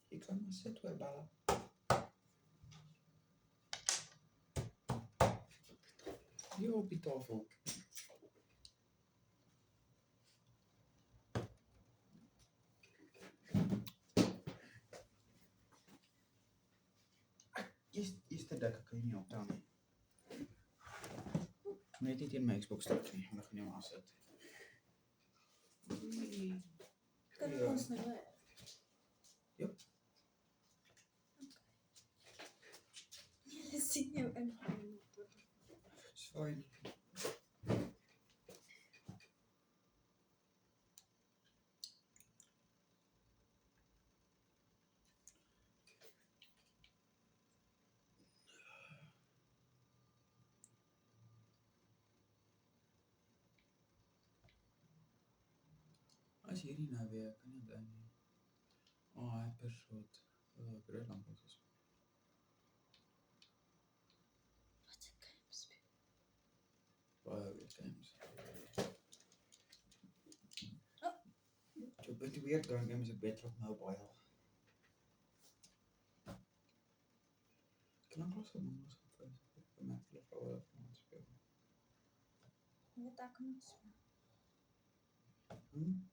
Gick han masse tårballer. De er oppe i tafel. Yesterday kan ik niet optaan. Nee, niet in mijn Xbox staat niet. Dat ga je niet aanzetten. Kan du gewoon sneller? Ja. Jag ser ju en Is fine. Als je hierin naar weer kan je dan niet. Oh, hypershot. Grönland också. Private games. So, but the weird gun game is a better of mobile. Kan ik los van ons met telefoon van ons spelen? Jag vet, kan också.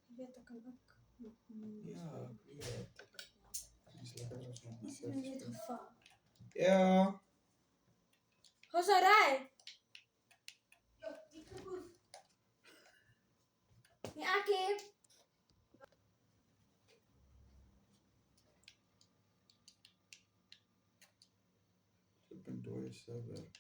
Jag vet, kan också. Ja, ik weet. Is lekker zoals nog met Jag vet hur fan. Ja. Vad sa du? Ja, Aki. Ik ben door je server.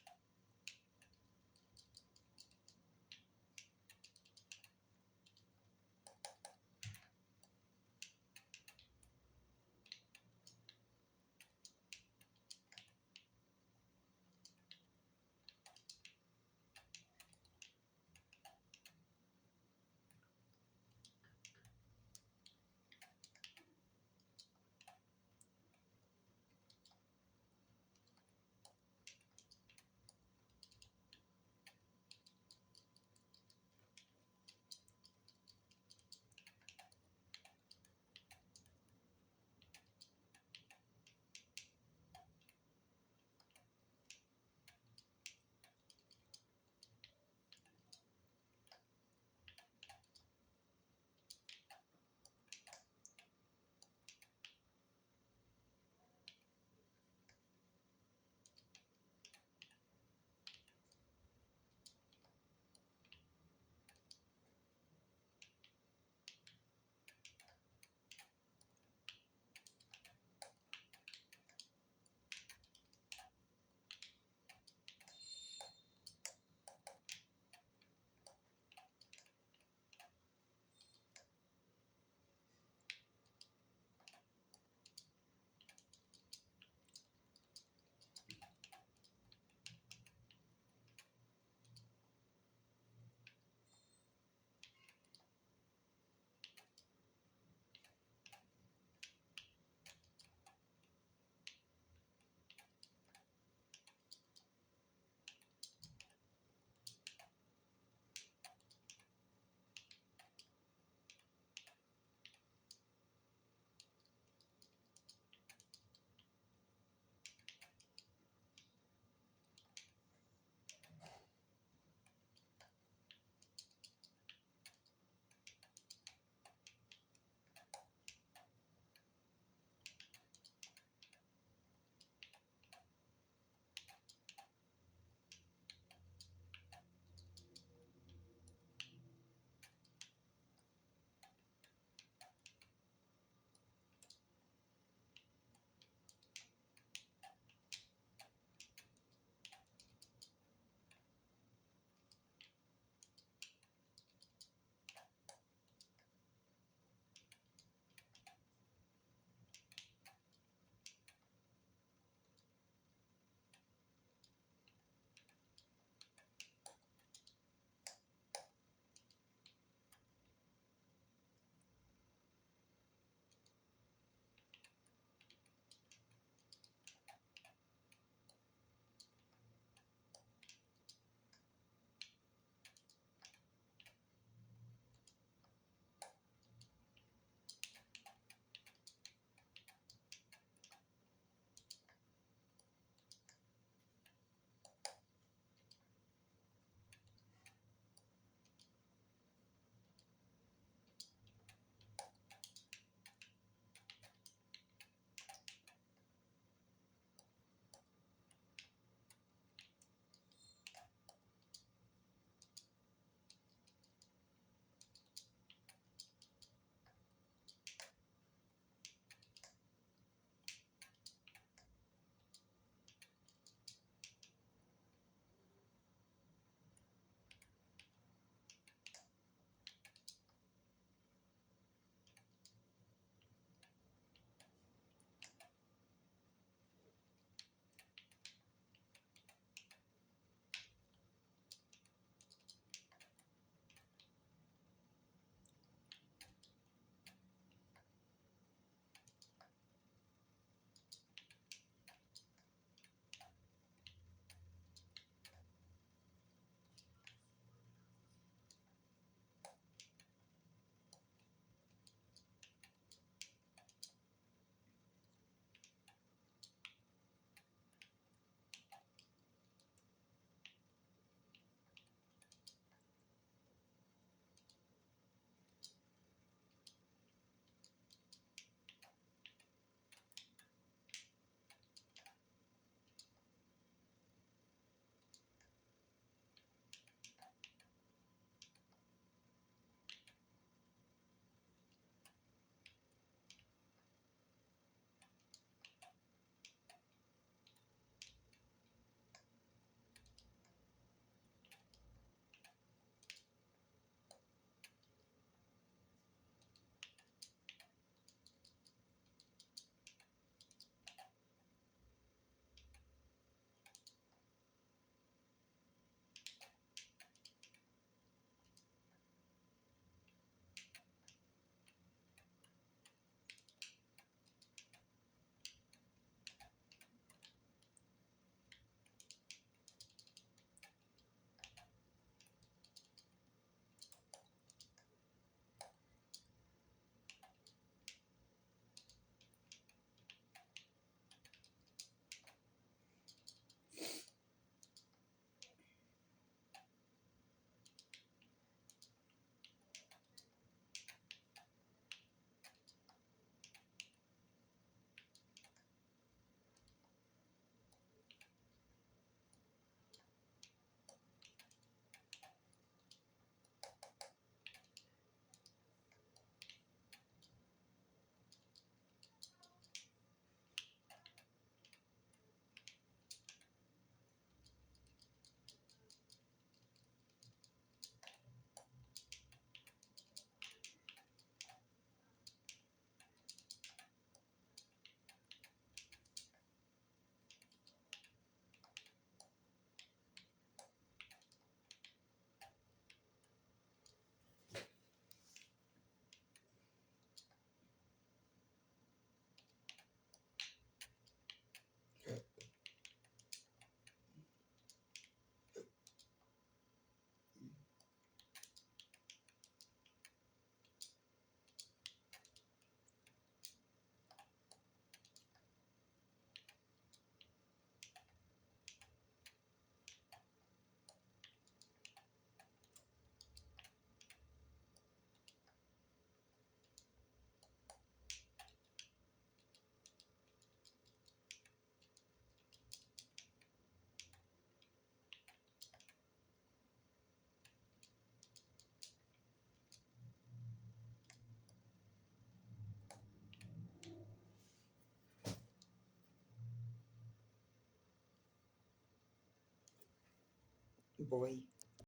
Voi.